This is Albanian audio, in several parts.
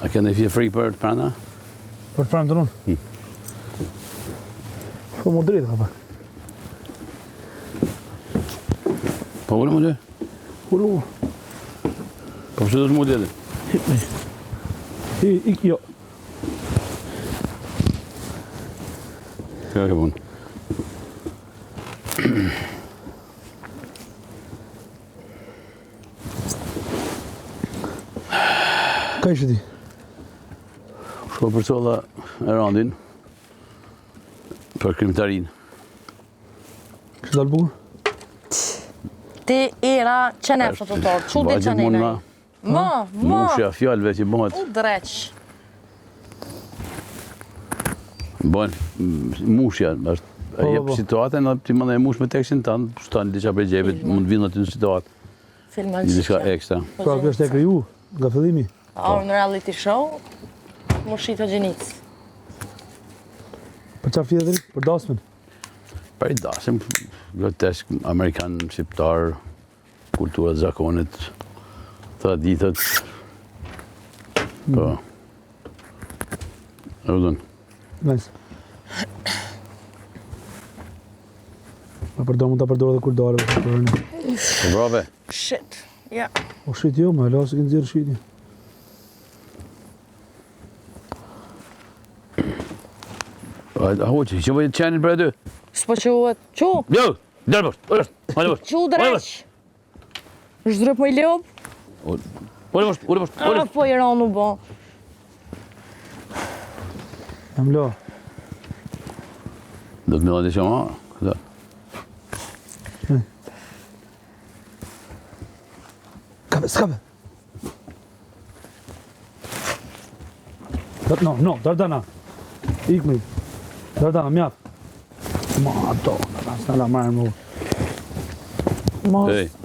A kene fje fri për të prana? Për të pranë të nunë? Po më drejtë, ka pa. Po ullë më dhe? Ullu. Po përse do të më dhe? Ik, jo. Kërë ke punë. Ka ishe ti? Shko për colla e randin për krimtarin. Kështë dalë bukur? Ti era qene fototor, që di qene në? Ma. Mushja fjallëve që bëhet. U dreq. Bëhen mushja, është e jep situatën, ti më dhe e mush me tekstin tanë, shtanë diqa për gjepit, mund vinë aty në situatë. Filma Një diçka ekstra. Pra, kjo është e kriju, nga fillimi. Në reality show, mushit o gjenicë. Për qa fjetëri? Për dasmen? Për i dasim, grotesk, Amerikan, shqiptar, kulturat, zakonit, traditët. Po. E vëdhën. Nice. Ma përdojnë mund të përdojnë dhe kur dole. Po brave. Shit, ja. O shqit jo, ma lasë kënë zirë shqit një. A hoqë, që vëjtë qenin për e ty? S'po që uët, që? Jo, dërë bërë, hajde bërë. Që u dreq? Zhdrëp më i ljob? Ure bërë. A, po i ranë u bo. Jam lo. Do të me lëndi që ma, këta. Skabe. No, Dardana. Ik me. Dardana, mjaf. Ma, do, s'nala marrë më.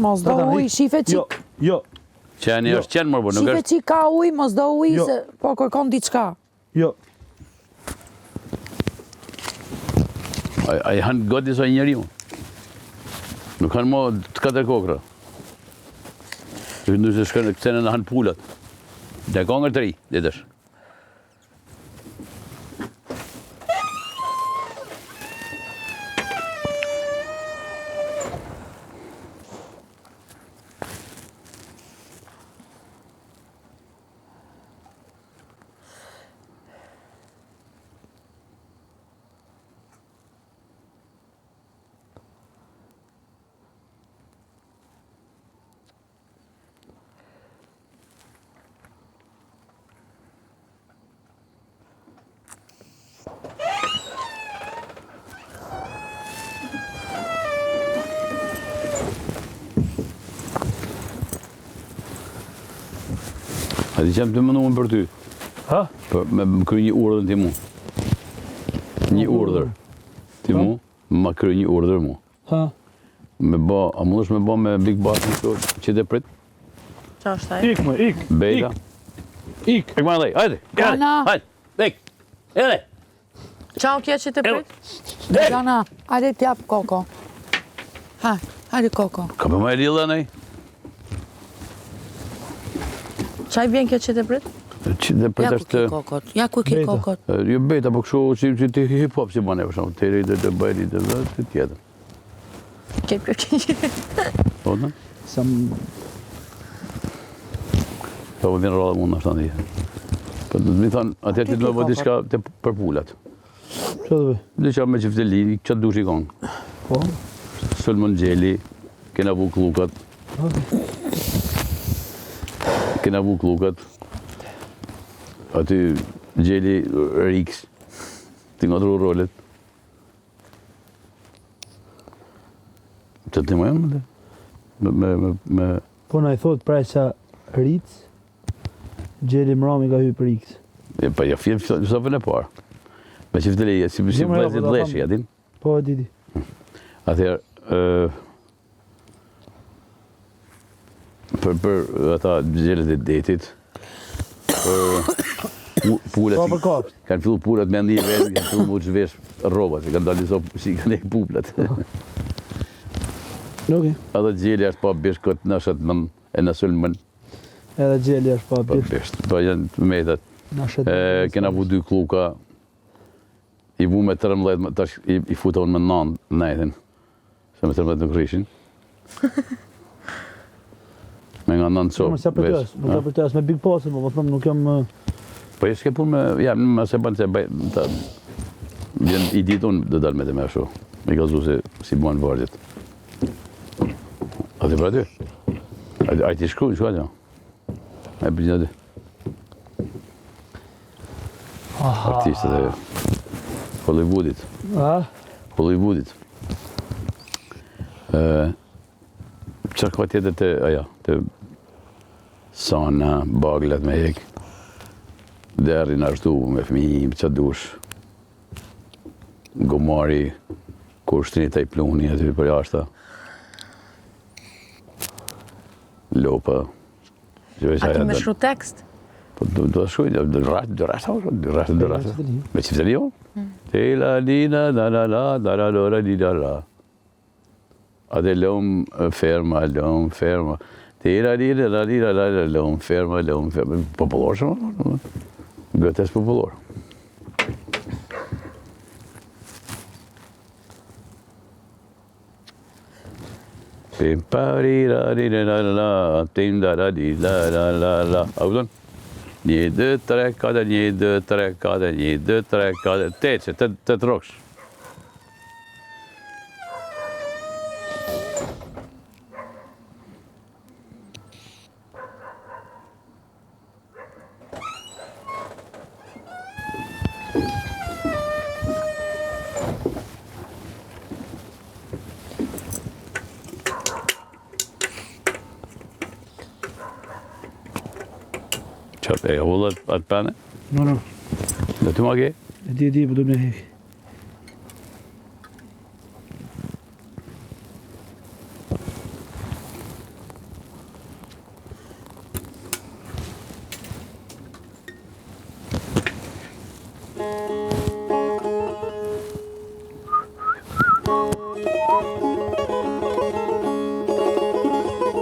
Mos do uj, shife qik. Jo. Qeni është qenë mërë, nuk Shife është... qik ka uj, mos do uj, se po kërkon diçka. Jo. A i hanë gati sa njeri mu. Nuk hanë mo të katër kokra. Që ndu se shkërë në këtëne në hanë pullat. Dhe kongër të ri, ditësh. A ti qemë të mënuën për ty? Ha? Me më kry një urdhër ti mu. Një urdhër. Ti mu, ma kry një urdhër mu. Ha? Me ba, a mundesh me ba me Big Bass në këto që te prit? Qa është taj? Ik me, ik. Bejta? Ik. Ik ma dhej, hajde, Gana. hajde, bek, edhe. Qa u kje që të prit? Dana, hajde t'jap koko. Hajde koko. Ka për ma e lilla nej? Qa i bjen kje që të prit? Që te prit Ja ku është... ki kokot, ja ku ki Beta. kokot. Jo bejta, po kështu që ti hip-hop si bane, për shumë, të rejtë të bëjri të tjetër. Kje për kje. Po të? Sam... Po vjen rrallë mund në ashtë të Po të mi thonë, atër ti të me bëjt diçka për pullat. Që dhe be? Diçka me qifteli, që të dush i konë. Po? Sulmon Gjeli, kena vu klukat. Kena vu klukat. Aty Gjeli Riks. Ti nga tru rolet. Që ti më janë me... Po na i thot pra që Ritz, Gjeli Mrami ka hy për X. Pa ja fjem sofën e parë. Me qifteli, si vëzit leshi, atin? Po, didi. Atëherë, për ata gjelet e detit, pullet, Po, për kapsht. kanë fillu pullet me ndi e vetë, kanë fillu mu që vesh robat, kanë dalë njëso si kanë e puplat. Okej. Edhe gjeli është pa bisht këtë në shetë mën e në sulmën Edhe gjeli është pa pa bisht. bisht. Po janë të metat. Na shet. Kena vu 2 kluka, i vu me 13, tash i futon me 9 nejtin, se me 13 nuk rishin. Me nga 9 Nuk sopë. nuk ka përtes me Big Passin, po them nuk jam Po e s'ke pun me, ja, më se banë se i ditë unë dhe dalë me të me asho. Me kalzu se si buan vardjet. A ti pra ty? A ti shkru, shku atë? A i përgjën aty? Artistët e Hollywoodit. Hollywoodit. Qa ka tjetër të aja, të sana, baglet me hek. Deri në ashtu me fëmijë, që dush. Gomari, kushtrin të i pluni aty për jashta. Lopa. A ti me shru tekst? Po do të shkruaj, do rrasë. Me çiftëri jo? Tela lina la la la la la la la la. A de lom ferma. Tela lina la la la la lom ferma. Popullor shumë. Gëtes popullor. Pim pari la la la tim da la di la. Audon? 1, 2, 3, 4, 1, 2, 3, 4, 1, 2, 3, 4, 8, të roksh. Qatë e hullet atë pene? No. Dhe ty ma ke? E di, po do me hek.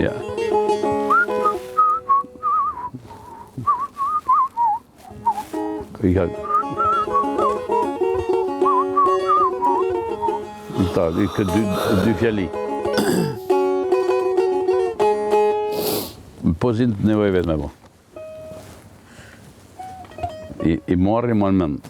Ja. I ka... I këtë dy fjali. Po si të nevoj vetë me po. I marri ma në mend.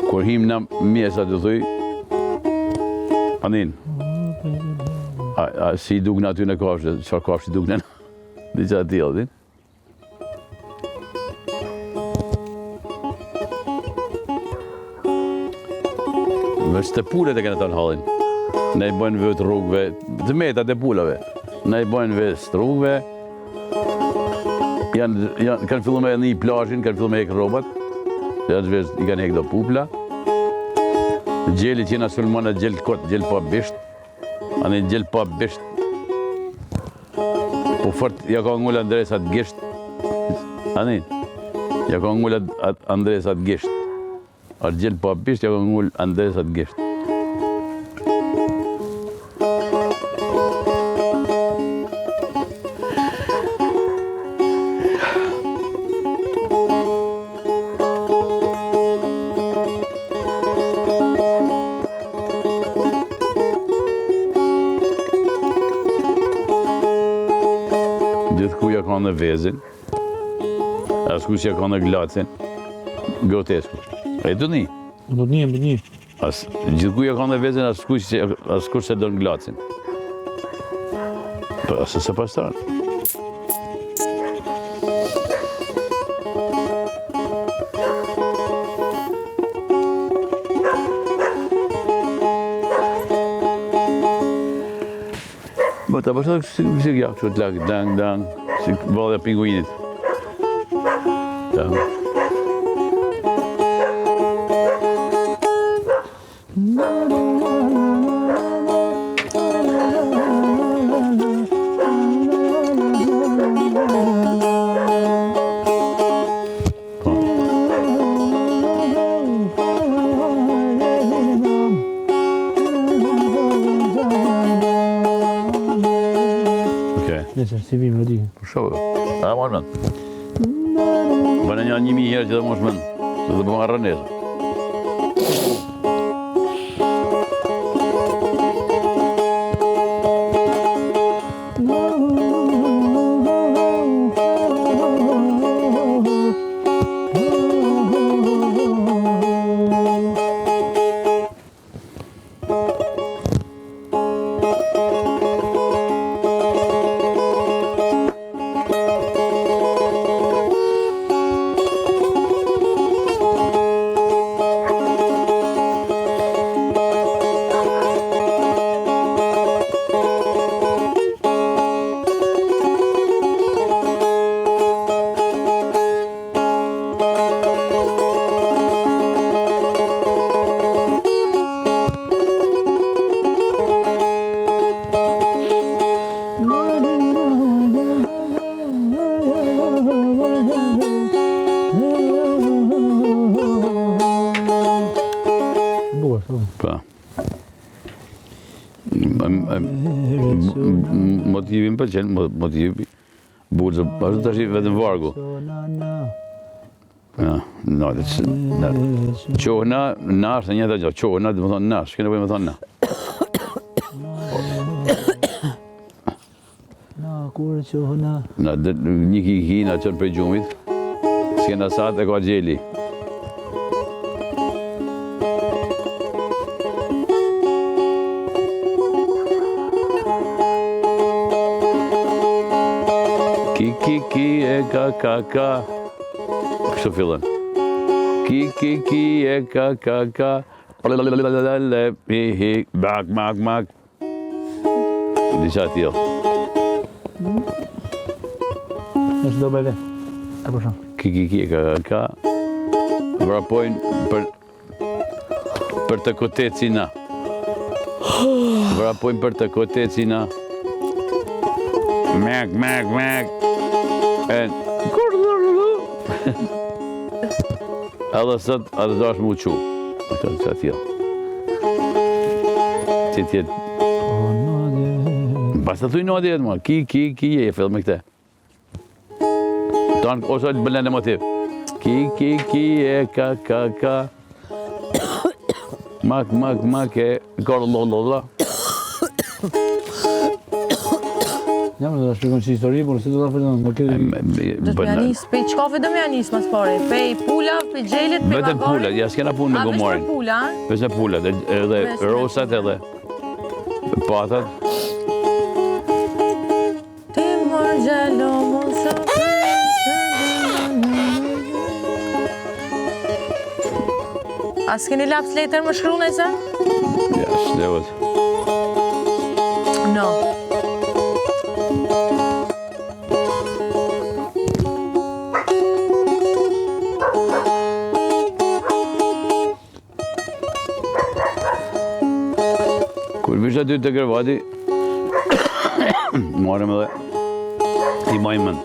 Kur him në mjesat të thuj, anin, si duk në aty në kafshë, qëfar kafshë duk në në që aty din? Veç të pullet e kene të në halin. Ne i bëjnë vët rrugve, të metat e pullave. Ne i bëjnë vest rrugve, kanë fillu me një plazhin, kanë fillu me hek robat, i kanë hek do pupla. Gjelit që jena sulmana gjel kot, gjel pa bisht, anë gjel pa bisht. Po fort, ja ka ngull Andres atë gisht, anë, ja ka ngull Andres atë gisht. Ar gjel pa bisht, ja ka ngull Andres atë gisht. Gjithë kuja ka në vezin, as kush ja ka në glacin, grotesku. E du një? Do një, më një. Gjithë kuja ka në vezin, as kush se do në glacin. Po, asë se pastar. Po të përshë si kja kështë të lakë, dang, si valja pinguinit. A, mos mend. Bënë një 1000 herë që dhe mos mend. Se dhe po marrë nesër. Motivin për qenë, motivi burë, ashtu të ashtë vetëm vargu. Qohëna, na është një të gjë, qohëna dhe më thonë na, shkene për më thonë na. Na, kur qohëna? Një kiki na qënë për gjumit, s'kena satë e ka gjeli. Ki e ka, kështu fillon. Ki e ka, hi, bak. Disha t'jo. Nështë do bele, e për shumë. Ki e ka, vrapojnë për të kotecina. Vrapojnë për të kotecina. Mek. Edhe sot, edhe do është mu qu. Në këtë që atjo. Tjetë. Pas të thuj nodje jetë, ma. Ki, e fill me këte. Tanë, ose të bëllën e motiv. Ki e ka. Mak e karë lolla. Jam dhe da shpikon që histori, por si do da fërdo në këtë... Do të mja njës, pej qkafe do mja njës mas pare? Pej pula, pej gjelit, pej vagarit? Vetëm pula, ja s'kena punë me gomorin. Vesh për pula, Vesh për pula, edhe rosat edhe patat. Ti mor gjello mosa A s'keni laps letër më shkru nëse? Ja, s'levet. No. Kur vish aty të kërvati, marrëm edhe i majmë mend.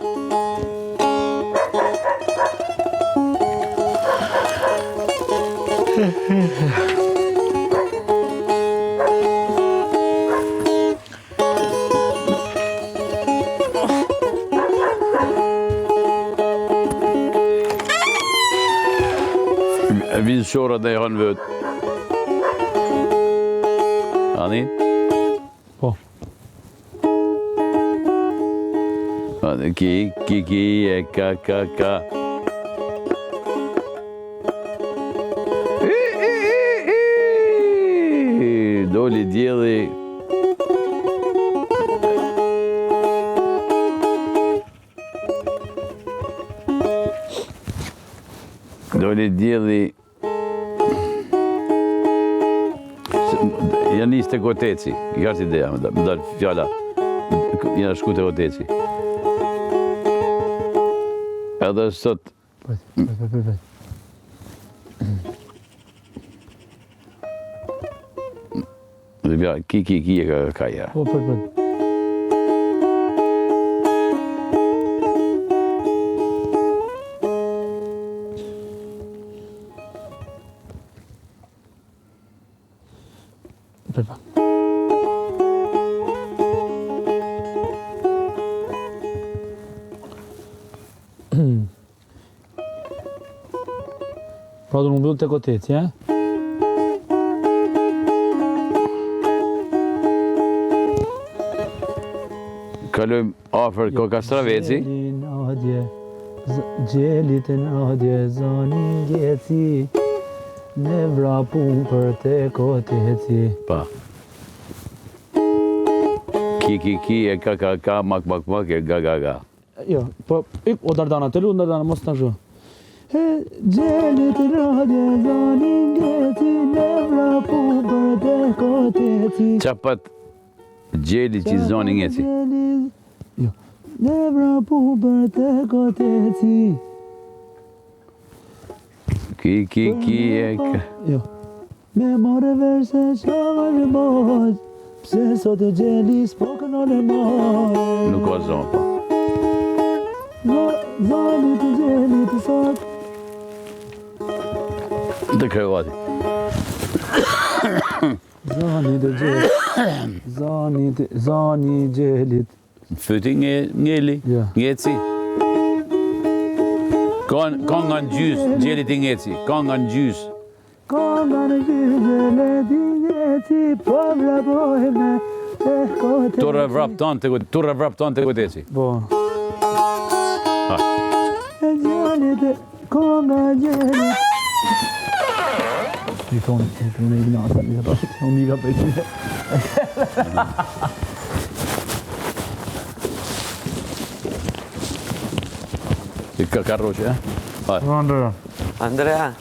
Vinë shorat dhe i hanë vëtë. Ani? Po. Ki e ka. Doli djeli. Janë nisë të koteci, i ka ideja, më dalë fjalla, janë shku të koteci. Edhe sot... Pët. Dhe bja, ki e ka jera. Po, pët. Pra do nuk mbyll të koteci, ja? Kalojmë afër Kokastraveci. Gjelit e nadje, zani gjeci, ne vrapun për te koteci. Pa. Ki, e ka, mak, e ga. Jo, po, o Dardana, të lu Dardana, mos të nëshu. Gjelit e nadje, zani gjeci, ne vrapun për te koteci. Qapat gjeli që zoni ngeci. Jo. Ne vrapun për te koteci. Ki, e ka. Jo. Me more verse qava në mos, pse sot e gjeli s'po kënon e mos. Nuk o zonë, pa. Zani të gjeli të sot. Të krevati. Zani të gjeli. Zani gjelit. Fyti ngeli, Ja. ngeci. Ka nga në gjys, gjelit i ngeci, ka nga në gjys. Ka nga në gjyzele di gjeci, po vrapojme te koteci. Turre vrap ton të koteci. Po. E gjelit e ka nga gjelit. I thonë, unë e ignasa, mi ka përshë, unë i ka përshë. I ka karroqe, e? Andrea. Andrea,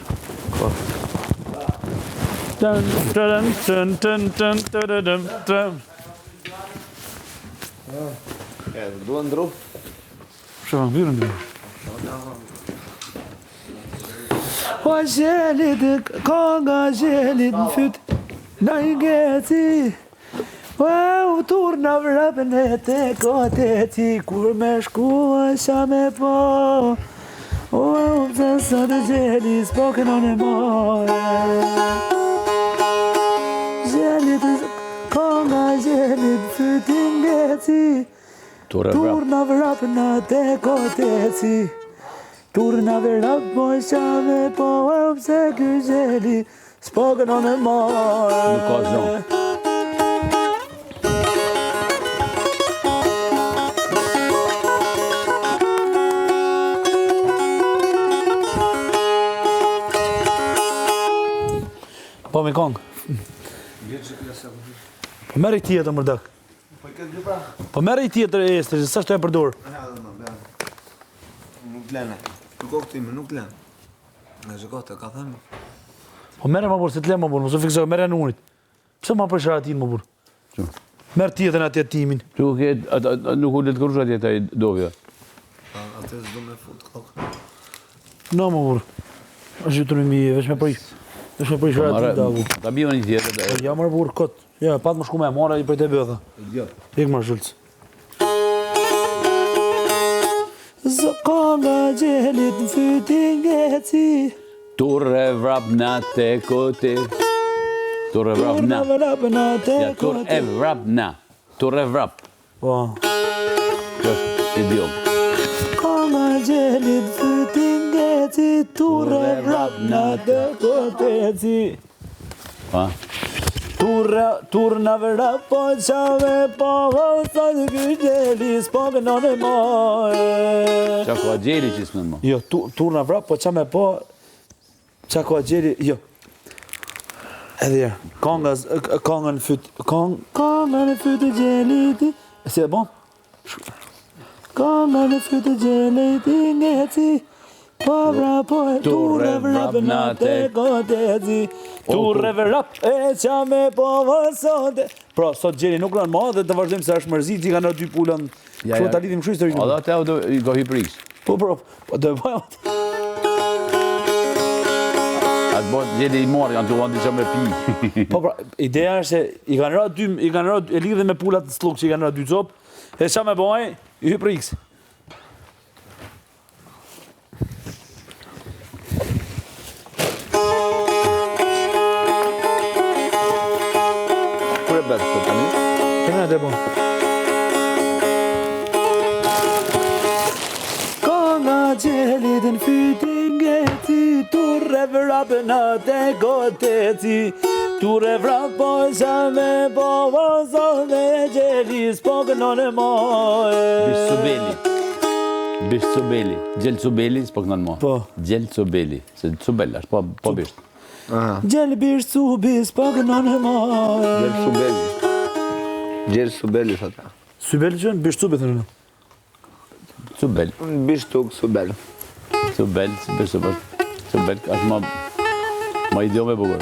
dua ndru. Shumë, vyrën dhe. O gjelit, ka nga gjelit në fyt, na i ngeci. U turna vrapën e te koteci, kur me shkua qa me po. O pëse sot e gjeli s'po kënon e more. Gjelit, ka nga gjelit, fyt i ngeci. Turre vrap. Turna vrapën e te koteci. Turna vrap po qa me po, pëse ky gjeli s'po kënon e more. Nuk ka zonë. Po me kongë. Po merë i tjetër mërdak. Po merë i tjetër e estër, sa shto e përdor? Nuk lene. Nuk o këtime, nuk lene. Në zhëgote, ka thëmë. Po merë më burë, se të le më burë, mësë fiksoj, merë e në unit. Pse ma për sharatin më burë? Merë tjetër në atje timin. Që nuk u letë kërusha tjetë i dovja. Ate s'do me fut kokë. No më burë. është gjithë në mi, veç me prish. Veç me prish sharatin da burë. Ta bima një tjetër. Ja mërë burë këtë. Ja, patë më shku me mora i për te bëtha. Ik marë shulcë. Zëka nga gjelit në fytin ngeci. Turre vrap na te kote. Turre vrap na. Ja, turre vrap na. Turre vrap. Po. Kjo është idiom. Ka nga gjelit në fytin ngeci. Turre vrap na te koteci. Ha? Turna vrap po qave po sa të ky gjeli s'po kënon e mojë. Qa ka gjeli që s'mën mo? Jo, turna vrap po qame po qa ka gjeli, jo. Edhe ja, kanga në fyt, kanga në fyt e gjeliti, e si e bon? Kanga në fyt e gjeliti ngeci, po vrap po e turre vrap na te koteci. Turre vrap e qame po vësote. Pra, sot gjeli nuk rënë ma dhe të vazhdojmë se është mërzit, që ka në dy pullën, kështu të alitim kështu historinë. A da te do i ka hypris. Po, do e bëjmë atë. Atë bot gjeli i marë, janë të uan disha me pi. Po pra, ideja është se i kanë ra e lidhe me pullat të sluk që i kanë ra dy copë, e qa me bëjë, i hypë riks. Kur e betë të tani? Kënë e të bëjë. Ka nga gjelit në fytin gjeti, turre vrapën atë koteci, turre vrapë me po vazon dhe gjelis po kënon e mojë. Bish Cubeli. Bish Cubeli. Gjel Cubeli, s'po kënon mo. Po. Gjel Cubeli. Se Cubel është, po bisht. Gjel bish Cubis po kënon e mojë. Gjel Subeli. Gjel Subeli, thata. Subeli që në bish Cubit në në? Cubel. Bish tuk Subel. Cubel, bish Cubel. Cubel, është ma idiome bukur.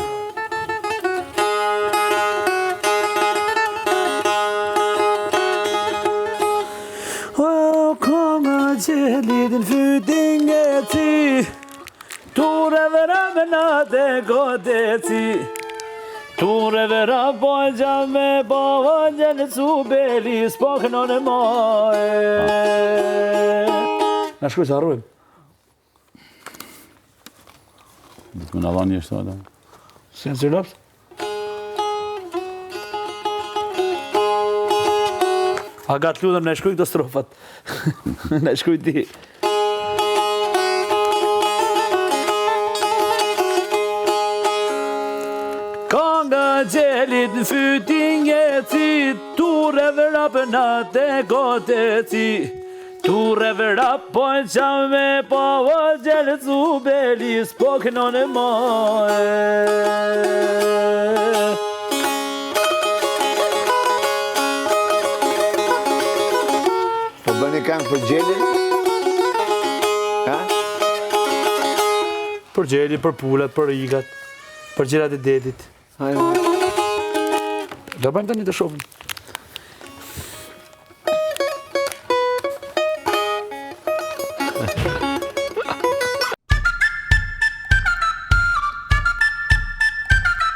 Konga gjelit në fytin gjeti, turre vrapën atë koteci, turre vrapë po gjame po gjel Cubeli s'po kënon e mojë. Na shkoj se harrojmë. Ditë më në dhani është të Se në zërlaps? A gatë lutëm, ne shkoj këto strofat. Ne shkoj ti. Konga gjelit në fytin gjeti, turre vrapën atë koteci, turre vrapë po qame po gjel Cubeli s'po kënon e mojë. Po bëni këngë për gjelin? Ha? Për gjeli, për pullat, për rigat, për gjelat e detit. Hajde. Do bëjmë tani të shohim.